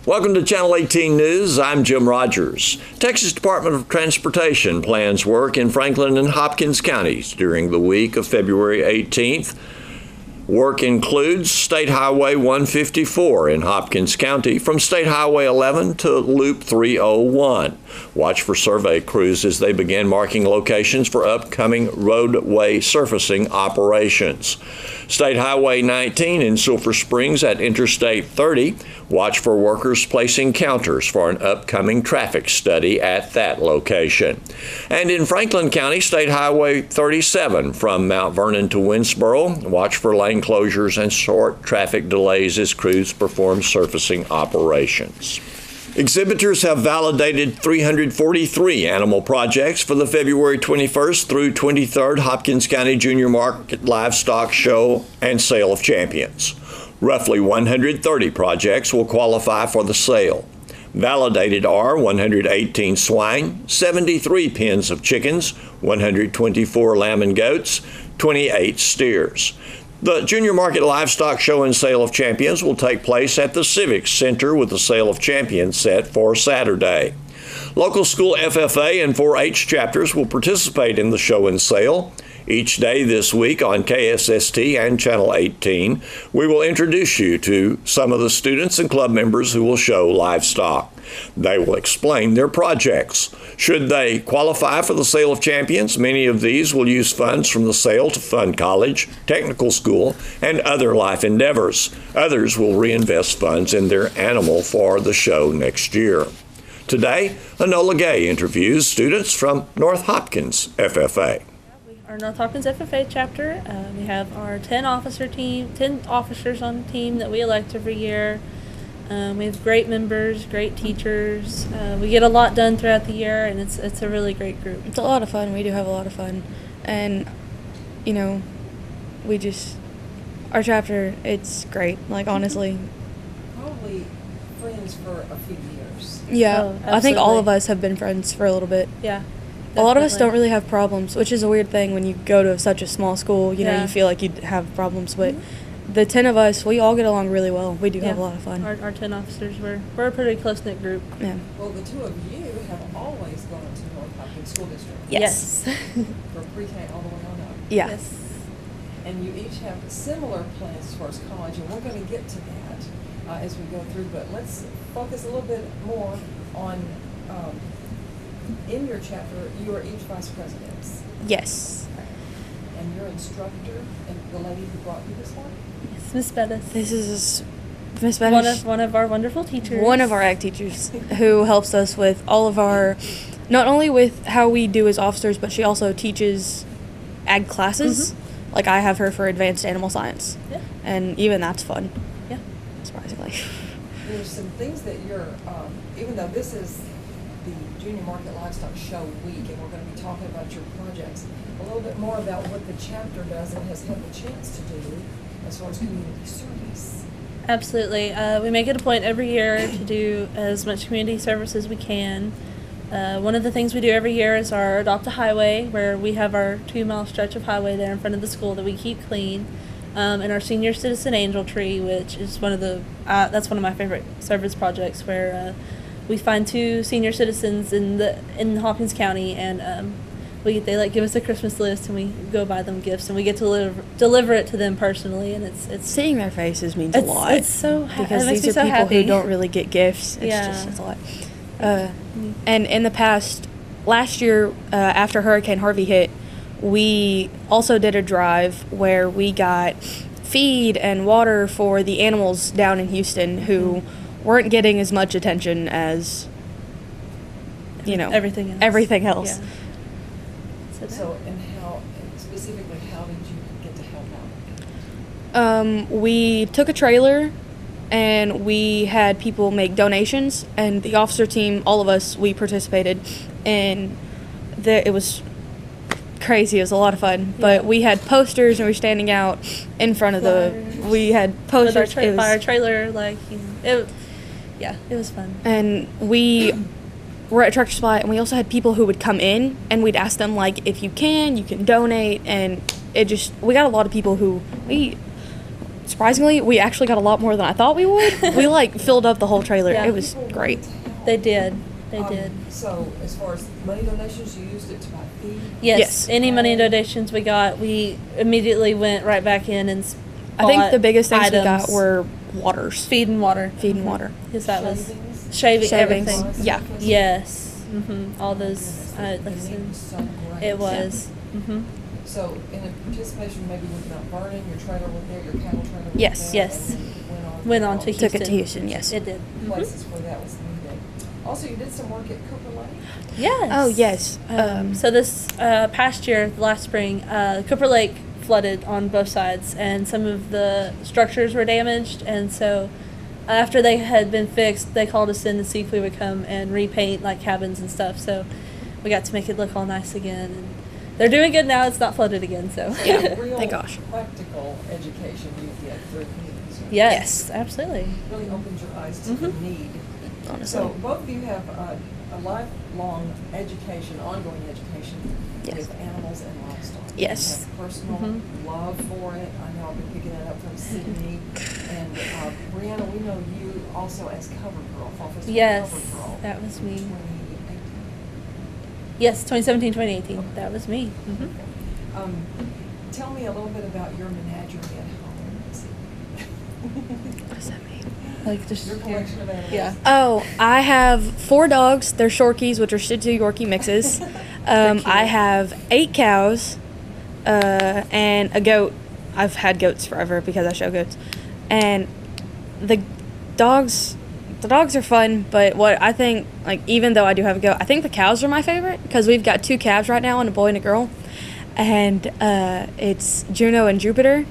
Welcome to Channel 18 News. I'm Jim Rogers. Texas Department of Transportation plans work in Franklin and Hopkins counties during the week of February 18th. Work includes State Highway 154 in Hopkins County from State Highway 11 to Loop 301. Watch for survey crews as they begin marking locations for upcoming roadway surfacing operations. State Highway 19 in Sulphur Springs at Interstate 30. Watch for workers placing counters for an upcoming traffic study at that location. And in Franklin County, State Highway 37 from Mount Vernon to Winsboro. Watch for lane closures and short traffic delays as crews perform surfacing operations. Exhibitors have validated 343 animal projects for the February 21st through 23rd Hopkins County Junior Market Livestock Show and Sale of Champions. Roughly 130 projects will qualify for the sale. Validated are 118 swine, 73 pens of chickens, 124 lamb and goats, 28 steers. The Junior Market Livestock Show and Sale of Champions will take place at the Civic Center with the Sale of Champions set for Saturday. Local school FFA and 4-H chapters will participate in the show and sale. Each day this week on KSST and Channel 18, we will introduce you to some of the students and club members who will show livestock. They will explain their projects. Should they qualify for the Sale of Champions, many of these will use funds from the sale to fund college, technical school, and other life endeavors. Others will reinvest funds in their animal for the show next year. Today, Enola Gay interviews students from North Hopkins FFA. Our North Hopkins FFA chapter, we have our 10 officers on the team that we elect every year. We have great members, great teachers. We get a lot done throughout the year, and it's a really great group. It's a lot of fun. We do have a lot of fun. And, our chapter, it's great, honestly. Probably friends for a few years. Yeah, I think all of us have been friends for a little bit. Yeah. Definitely. A lot of us don't really have problems, which is a weird thing when you go to such a small school. You feel like you'd have problems, but the 10 of us, we all get along really well. We do have a lot of fun. Our 10 officers, we're a pretty close-knit group. Yeah. Well, the two of you have always gone to North Hopkins School District. Yes. For pre-K all the way on up. Yeah. Yes. And you each have similar plans towards college, and we're going to get to that as we go through, but let's focus a little bit more on in your chapter, you are each vice presidents. Yes. And your instructor and the lady who brought you this one? Yes, Miss Bettis. This is Miss Bettis. One of our wonderful teachers. One of our ag teachers who helps us with all of our, not only with how we do as officers, but she also teaches ag classes. Mm-hmm. I have her for advanced animal science. Yeah. And even that's fun. Yeah. Surprisingly. There's some things that you're, even though this is the Junior Market Livestock Show week, and we're going to be talking about your projects, a little bit more about what the chapter does and has had the chance to do as far as community service. Absolutely. We make it a point every year to do as much community service as we can. One of the things we do every year is our Adopt a Highway, where we have our 2-mile stretch of highway there in front of the school that we keep clean. And our Senior Citizen Angel Tree, which is that's one of my favorite service projects, where we find 2 senior citizens in Hopkins County, and they give us a Christmas list, and we go buy them gifts, and we get to deliver it to them personally, and it's seeing their faces means a lot. It's so because it makes these me are so people happy. who don't really get gifts. It's a lot. And in the past, last year after Hurricane Harvey hit, we also did a drive where we got feed and water for the animals down in Houston who weren't getting as much attention as everything else. Yeah. So, and how specifically, how did you get to help out? We took a trailer and we had people make donations, and the officer team, all of us, we participated, and it was crazy. It was a lot of fun. But we had posters, and we were standing out in front of we had posters by our trailer, it was fun. And we were at Tractor Supply, and we also had people who would come in, and we'd ask them, if you can donate, and we got a lot of people who surprisingly, we actually got a lot more than I thought we would. We like filled up the whole trailer. Yeah. It was People great. wanted to help. They did. They did. So as far as money donations, you used it to buy feed? Yes. Any money Um, donations we got, we immediately went right back in and I think bought the biggest things we got items. were waters. feed and water. Feed and water. Because that was Shavings? shaving Shavings. everything. Yeah. Yes. All Oh, those. goodness, Like I the need said, was so great. it was. So in a participation maybe with Mount Vernon, your trailer was there, your cattle trailer was Yes. there? Yes. And then Went on to Took Houston. it to Houston, yes. It did. places where that was needed. Also, you did some work at Cooper Lake? Yes. Oh, yes. So this past year, last spring, Cooper Lake flooded on both sides, and some of the structures were damaged. And so, after they had been fixed, they called us in to see if we would come and repaint like cabins and stuff. So, we got to make it look all nice again. And they're doing good now. It's not flooded again. So, Yeah. Real Thank gosh. practical education you get through meetings. Right? yes, absolutely. Really opens your eyes to the need. Honestly. So both of you have a lifelong education, ongoing education Yes. with animals and livestock. Yes. You have personal love for it. I know I've been picking that up from Sydney. And Brianna, we know you also as cover girl, Fall Festival Yes, cover girl. that was me. 2018. Yes, 2017, 2018. That was me. Tell me a little bit about your menagerie at home. What does that mean? Like just Your collection of animals. Yeah. Oh, I have 4 dogs. They're Shorkies, which are Shih Tzu Yorkie mixes. I have 8 cows and a goat. I've had goats forever because I show goats. And the dogs are fun, but what I think, like, even though I do have a goat, I think the cows are my favorite because we've got 2 calves right now and a boy and a girl. And it's Juno and Jupiter.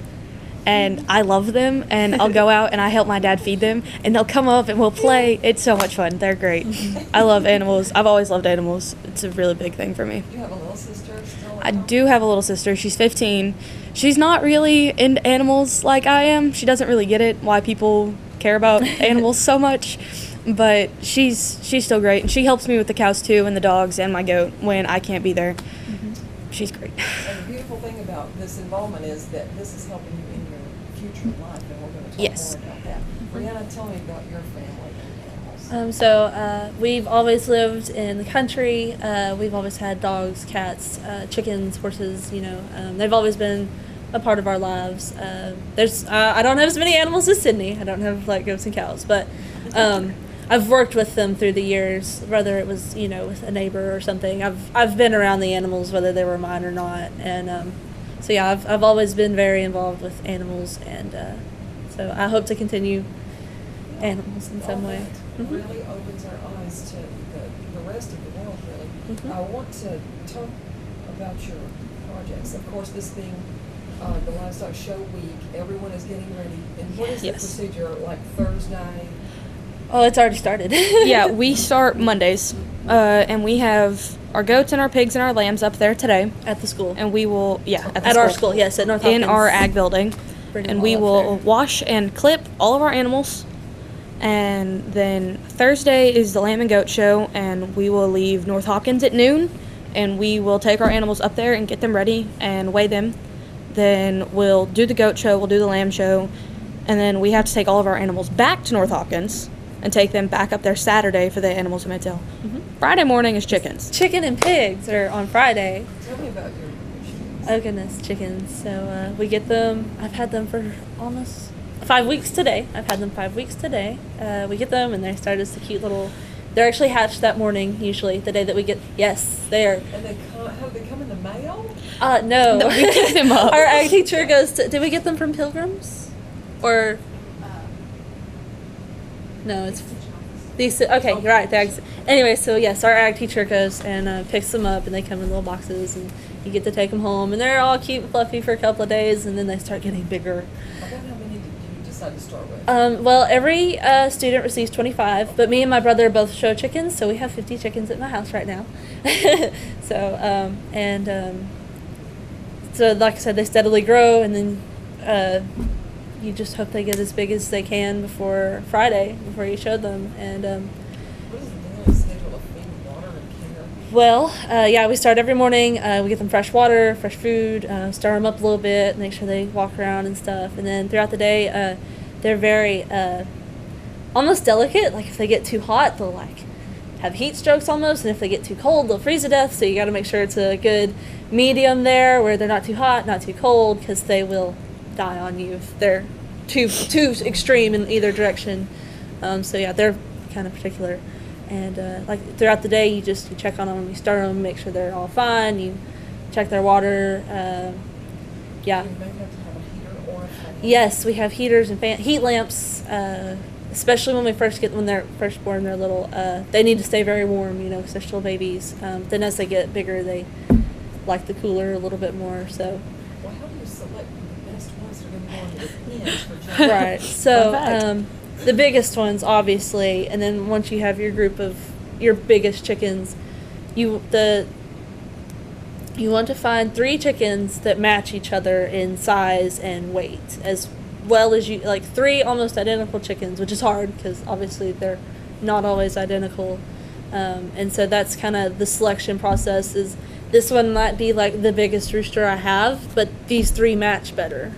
And I love them, and I'll go out and I help my dad feed them, and they'll come up and we'll play. It's so much fun. They're great. I love animals. I've always loved animals. It's a really big thing for me. Do you have a little sister still? I do have a little sister. She's 15. She's not really into animals like I am. She doesn't really get it, why people care about animals so much. But she's still great, and she helps me with the cows too, and the dogs and my goat when I can't be there. She's great. And the beautiful thing about this involvement is that this is helping you in your future life, and we're going to talk Yes. more about that. Brianna, tell me about your family and animals. So we've always lived in the country. We've always had dogs, cats, chickens, horses. They've always been a part of our lives. I don't have as many animals as Sydney. I don't have like goats and cows, but I've worked with them through the years. Whether it was with a neighbor or something, I've been around the animals whether they were mine or not, and so yeah, I've always been very involved with animals, and so I hope to continue animals in some way. That really opens our eyes to the rest of the world, really. I want to talk about your projects. Of course, this being the Livestock Show Week, everyone is getting ready. And what is the Yes. procedure, like Thursday? Oh, it's already started. Yeah, we start Mondays, and we have our goats and our pigs and our lambs up there today. At the school. And we will, At our school, yes, at North in Hopkins. our ag building, Bring them and we all will up there. wash and clip all of our animals. And then Thursday is the lamb and goat show, and we will leave North Hopkins at noon, and we will take our animals up there and get them ready and weigh them. Then we'll do the goat show, we'll do the lamb show, and then we have to take all of our animals back to North Hopkins and take them back up there Saturday for the animals in Midtail. Friday morning is chickens. Chicken and pigs are on Friday. Tell me about your chickens. Oh goodness, chickens. So we get them. I've had them for almost 5 weeks today. I've had them 5 weeks today. We get them, and they start as the cute little. They're actually hatched that morning. Usually, the day that we get. Yes, they are. And have they come in the mail? No. No, we pick them up. Our ag teacher goes to. Did we get them from Pilgrims, or? No, it's these. Okay, you're right. Anyway, so yes, our ag teacher goes and picks them up, and they come in little boxes, and you get to take them home, and they're all cute and fluffy for a couple of days, and then they start getting bigger. About how many did you decide to start with? Well, every student receives 25, but me and my brother both show chickens, so we have 50 chickens at my house right now. So like I said, they steadily grow, and then you just hope they get as big as they can before Friday, before you show them. And What is the daily schedule of feed, water, and care? Yeah, we start every morning. We get them fresh water, fresh food, stir them up a little bit, make sure they walk around and stuff. And then throughout the day, they're very almost delicate. Like if they get too hot, they'll like have heat strokes almost. And if they get too cold, they'll freeze to death. So you got to make sure it's a good medium there where they're not too hot, not too cold, because they will die on you if they're too extreme in either direction. They're kind of particular. And like throughout the day, you check on them, you stir them, make sure they're all fine. You check their water. You may have to have a heater or a fan. Yes, we have heaters and heat lamps. Especially when they're first born, they're little. They need to stay very warm, because they're still babies. Then as they get bigger, they like the cooler a little bit more. So. Well, how do you select the best ones that are going to go into the pens for children? Right. So. The biggest ones, obviously, and then once you have your group of your biggest chickens, you want to find 3 chickens that match each other in size and weight, as well as 3 almost identical chickens, which is hard because obviously they're not always identical, and so that's kind of the selection process. Is this one might be like the biggest rooster I have, but these 3 match better.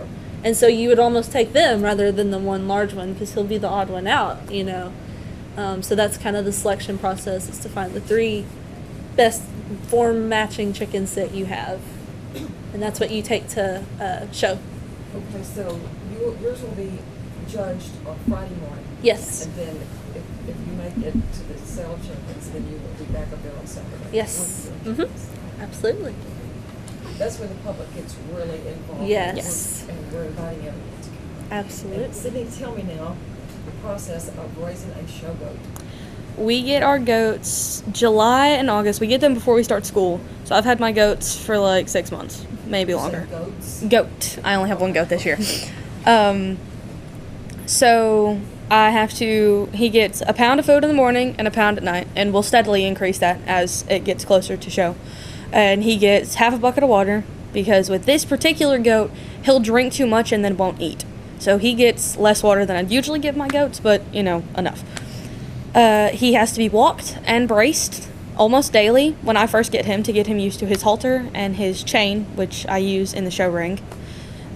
And so you would almost take them rather than the one large one because he'll be the odd one out, So that's kind of the selection process, is to find the 3 best form matching chickens that you have. And that's what you take to show. Okay, so yours will be judged on Friday morning. Yes. And then if you make it to the sale of chickens, then you will be back up there on Saturday. Yes. Absolutely. That's where the public gets really involved. Yes. And we're inviting everyone to come. Absolutely. And Sydney, tell me now the process of raising a show goat. We get our goats July and August. We get them before we start school. So I've had my goats for like 6 months, maybe You longer. said goats? Goat. I only have one goat this year. So he gets a pound of food in the morning and a pound at night, and we'll steadily increase that as it gets closer to show. And he gets half a bucket of water, because with this particular goat, he'll drink too much and then won't eat. So he gets less water than I'd usually give my goats, but, enough. He has to be walked and braced almost daily when I first get him, to get him used to his halter and his chain, which I use in the show ring.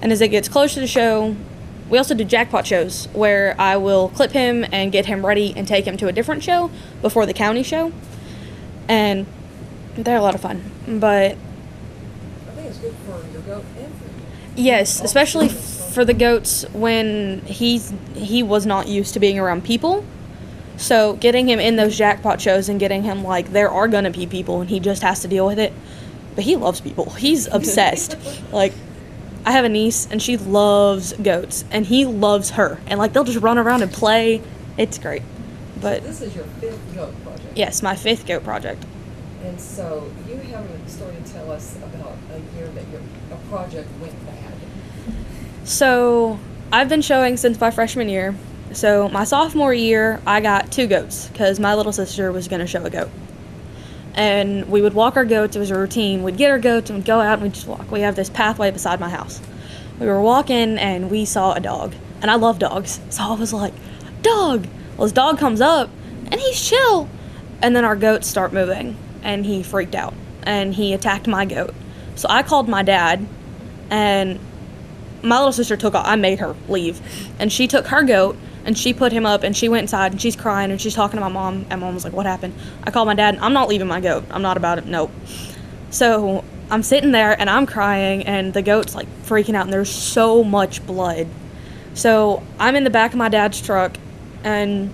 And as it gets closer to show, we also do jackpot shows, where I will clip him and get him ready and take him to a different show before the county show. And they're a lot of fun. But I think it's good for your goat and for you. yes, especially for the goats when he was not used to being around people. So getting him in those jackpot shows and getting him there are gonna be people and he just has to deal with it. But he loves people. He's obsessed. I have a niece and she loves goats and he loves her. And they'll just run around and play. It's great. But So this is your 5th goat project. yes, my 5th goat project. And so you have a story to tell us about a year that a project went bad. So I've been showing since my freshman year. So my sophomore year, I got 2 goats because my little sister was going to show a goat. And we would walk our goats. It was a routine. We'd get our goats and we'd go out and we'd just walk. We have this pathway beside my house. We were walking and we saw a dog. And I love dogs. So I was like, dog! Well, this dog comes up and he's chill. And then our goats start moving and he freaked out and he attacked my goat. So I called my dad, and my little sister I made her leave. And she took her goat and she put him up and she went inside and she's crying and she's talking to my mom, and mom was like, what happened? I called my dad, I'm not leaving my goat. I'm not about it. Nope. So I'm sitting there and I'm crying and the goat's freaking out and there's so much blood. So I'm in the back of my dad's truck and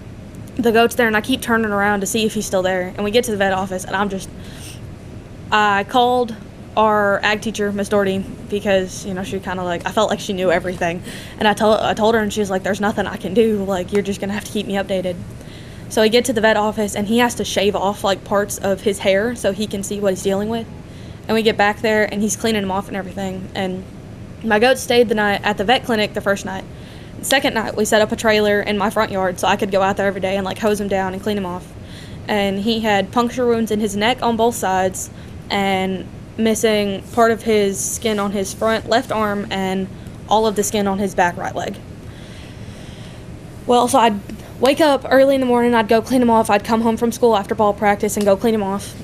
the goat's there and I keep turning around to see if he's still there. And we get to the vet office and I called our ag teacher, Miss Doherty, because, she kind of I felt like she knew everything. And I told her and she was like, there's nothing I can do. You're just going to have to keep me updated. So I get to the vet office and he has to shave off parts of his hair so he can see what he's dealing with. And we get back there and he's cleaning them off and everything. And my goat stayed the night at the vet clinic the first night. The second night we set up a trailer in my front yard so I could go out there every day and hose him down and clean him off. And he had puncture wounds in his neck on both sides and missing part of his skin on his front left arm and all of the skin on his back right leg. Well, so I'd wake up early in the morning, I'd go clean him off. I'd come home from school after ball practice and go clean him off.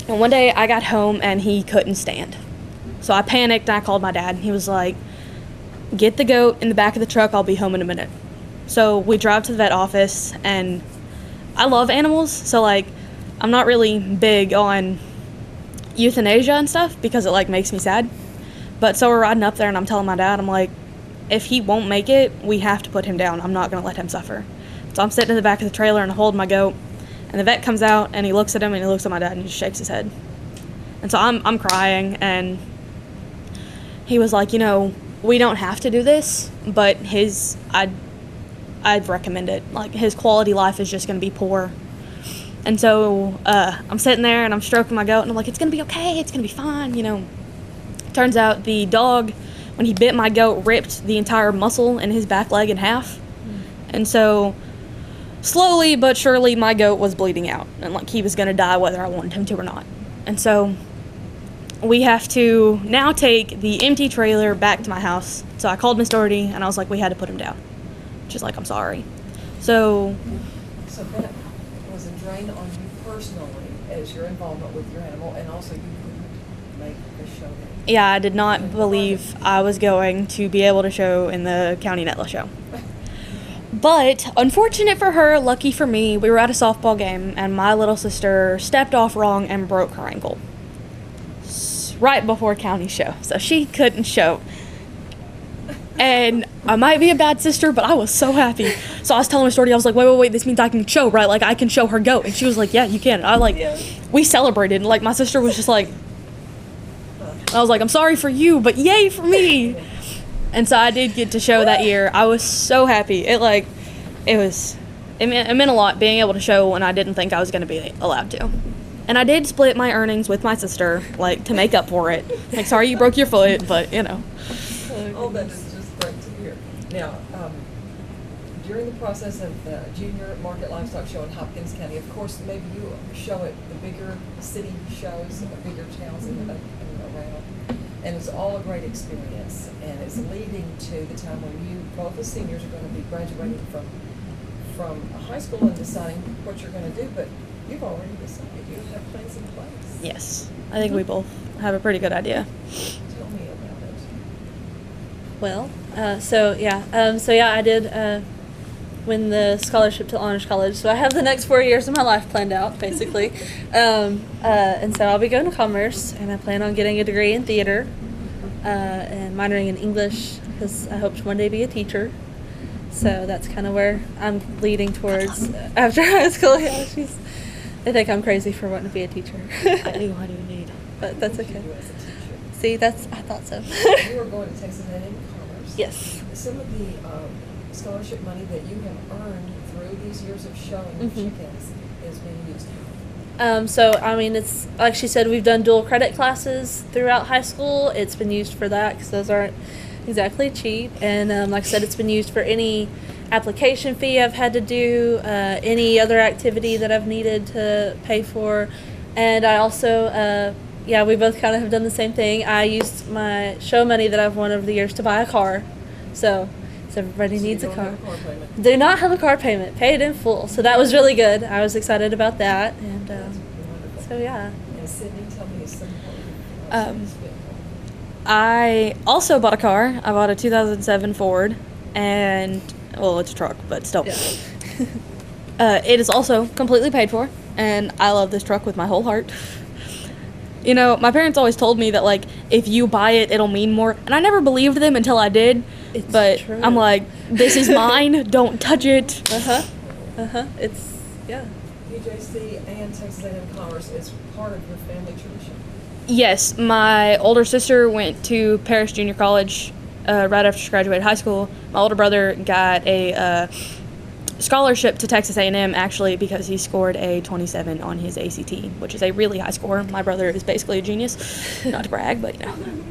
And one day I got home and he couldn't stand. So I panicked and I called my dad. He was like, get the goat in the back of the truck, I'll be home in a minute. So we drive to the vet office, and I love animals, so like I'm not really big on euthanasia and stuff because it like makes me sad. But so we're riding up there and I'm telling my dad, I'm like, if he won't make it, we have to put him down. I'm not gonna let him suffer. So I'm sitting in the back of the trailer and I hold my goat, and the vet comes out and he looks at him and he looks at my dad and he just shakes his head. And so I'm crying, and he was like, you know, we don't have to do this, but I'd recommend it. Like, his quality life is just going to be poor. And so I'm sitting there and I'm stroking my goat and I'm like, it's going to be okay, it's going to be fine, you know. Turns out the dog, when he bit my goat, ripped the entire muscle in his back leg in half. And so slowly but surely my goat was bleeding out, and like he was going to die whether I wanted him to or not. And so we have to now take the empty trailer back to my house. So I called Miss Doherty and I was like, we had to put him down. She's like, I'm sorry. So that was a drain on you personally as your involvement with your animal, and also you couldn't make the show. yeah, I did not believe I was going to be able to show in the County Netla show. But unfortunate for her, lucky for me, we were at a softball game and my little sister stepped off wrong and broke her ankle right before county show, so she couldn't show. And I might be a bad sister, but I was so happy. So I was telling Miss Doherty, I was like, wait, this means I can show, right? Like, I can show her goat. And she was like, yeah, you can. And I like, we celebrated. And like, my sister was just like, I was like, I'm sorry for you, but yay for me. And so I did get to show that year. I was so happy. It meant a lot being able to show when I didn't think I was going to be allowed to. And I did split my earnings with my sister, like, to make up for it. Like, sorry you broke your foot, but, you know. Oh, that is just great to hear. Now, during the process of the Junior Market Livestock Show in Hopkins County, of course, maybe you show at the bigger city shows, the bigger towns and around. And it's all a great experience. And it's leading to the time when you, both the seniors, are going to be graduating from high school and deciding what you're going to do. But you've already decided. You have plans in place. Yes. I think we both have a pretty good idea. Tell me about it. Well, I did win the scholarship to Honors College, so I have the next 4 years of my life planned out, basically. And so I'll be going to Commerce, and I plan on getting a degree in theater and minoring in English, because I hope to one day be a teacher. So that's kind of where I'm leading towards after high school. Yeah, they think I'm crazy for wanting to be a teacher. I do indeed. But that's okay. You as a teacher. See, I thought so. You are going to Texas A&M Commerce. Yes. Some of the scholarship money that you have earned through these years of showing chickens is being used. It's like she said, we've done dual credit classes throughout high school. It's been used for that because those aren't exactly cheap. And like I said, it's been used for any application fee I've had to do, any other activity that I've needed to pay for. And I also, we both kind of have done the same thing. I used my show money that I've won over the years to buy a car. So everybody needs a car. Do not have a car payment. Pay it in full. So that was really good. I was excited about that. And And Sydney, tell me some I also bought a car. I bought a 2007 Ford, and, well, it's a truck, but still. Yeah. It is also completely paid for, and I love this truck with my whole heart. You know, my parents always told me that, like, if you buy it, it'll mean more, and I never believed them until I did. It's but true. I'm like, this is mine, don't touch it. It's, yeah. PJC and Texas A&M Commerce is part of your family tradition. Yes, my older sister went to Paris Junior College right after she graduated high school. My older brother got a scholarship to Texas A&M, actually, because he scored a 27 on his ACT, which is a really high score. My brother is basically a genius. Not to brag, but, you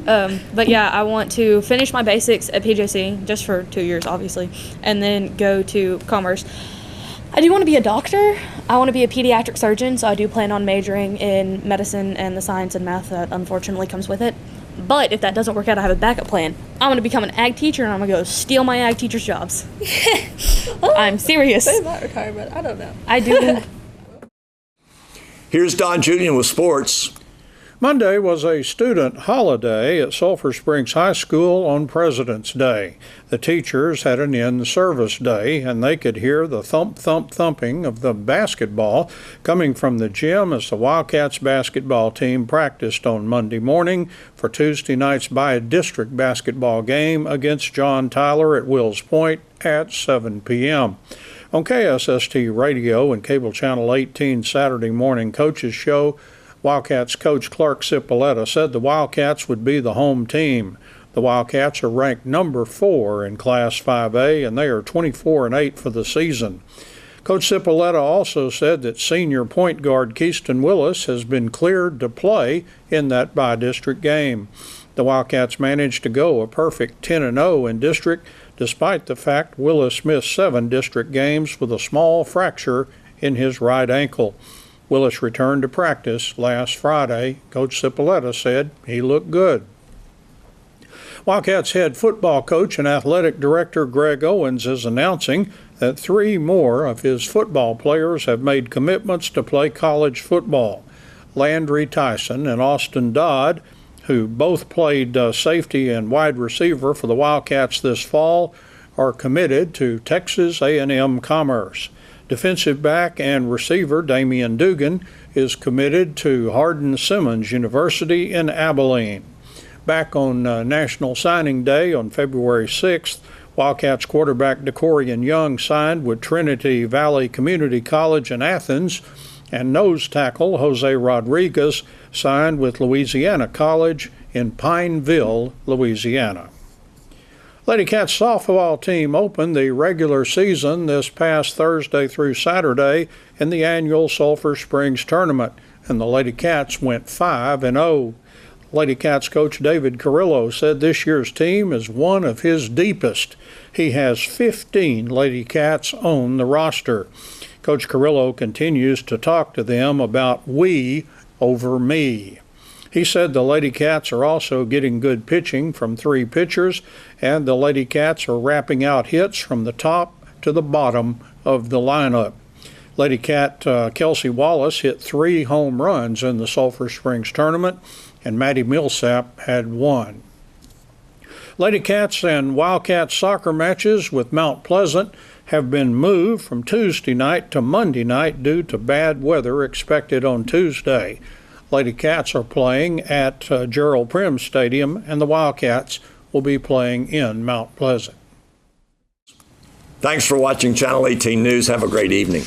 know. But, yeah, I want to finish my basics at PJC, just for 2 years, obviously, and then go to Commerce. I do want to be a doctor. I want to be a pediatric surgeon, so I do plan on majoring in medicine and the science and math that unfortunately comes with it. But if that doesn't work out, I have a backup plan. I'm going to become an ag teacher, and I'm going to go steal my ag teacher's jobs. I'm serious. They might retire, but I don't know. I do. Here's Don Julian with sports. Monday was a student holiday at Sulphur Springs High School on President's Day. The teachers had an in-service day, and they could hear the thumping of the basketball coming from the gym as the Wildcats basketball team practiced on Monday morning for Tuesday night's by-district basketball game against John Tyler at Wills Point at 7 p.m. On KSST Radio and Cable Channel 18 Saturday morning coaches show, Wildcats coach Clark Cipolletta said the Wildcats would be the home team. The Wildcats are ranked number 4 in Class 5A, and they are 24-8 for the season. Coach Cipolletta also said that senior point guard Keyston Willis has been cleared to play in that by-district game. The Wildcats managed to go a perfect 10-0 in district, despite the fact Willis missed 7 district games with a small fracture in his right ankle. Willis returned to practice last Friday. Coach Cipolletta said he looked good. Wildcats head football coach and athletic director Greg Owens is announcing that 3 more of his football players have made commitments to play college football. Landry Tyson and Austin Dodd, who both played safety and wide receiver for the Wildcats this fall, are committed to Texas A&M Commerce. Defensive back and receiver Damian Dugan is committed to Hardin-Simmons University in Abilene. Back on National Signing Day on February 6th, Wildcats quarterback DeCorian Young signed with Trinity Valley Community College in Athens, and nose tackle Jose Rodriguez signed with Louisiana College in Pineville, Louisiana. Lady Cats softball team opened the regular season this past Thursday through Saturday in the annual Sulphur Springs tournament, and the Lady Cats went 5-0. Lady Cats coach David Carrillo said this year's team is one of his deepest. He has 15 Lady Cats on the roster. Coach Carrillo continues to talk to them about we over me. He said the Lady Cats are also getting good pitching from 3 pitchers, and the Lady Cats are wrapping out hits from the top to the bottom of the lineup. Lady Cat Kelsey Wallace hit 3 home runs in the Sulphur Springs tournament, and Maddie Millsap had 1. Lady Cats and Wildcats soccer matches with Mount Pleasant have been moved from Tuesday night to Monday night due to bad weather expected on Tuesday. Lady Cats are playing at Gerald Prim Stadium, and the Wildcats will be playing in Mount Pleasant. Thanks for watching Channel 18 News. Have a great evening.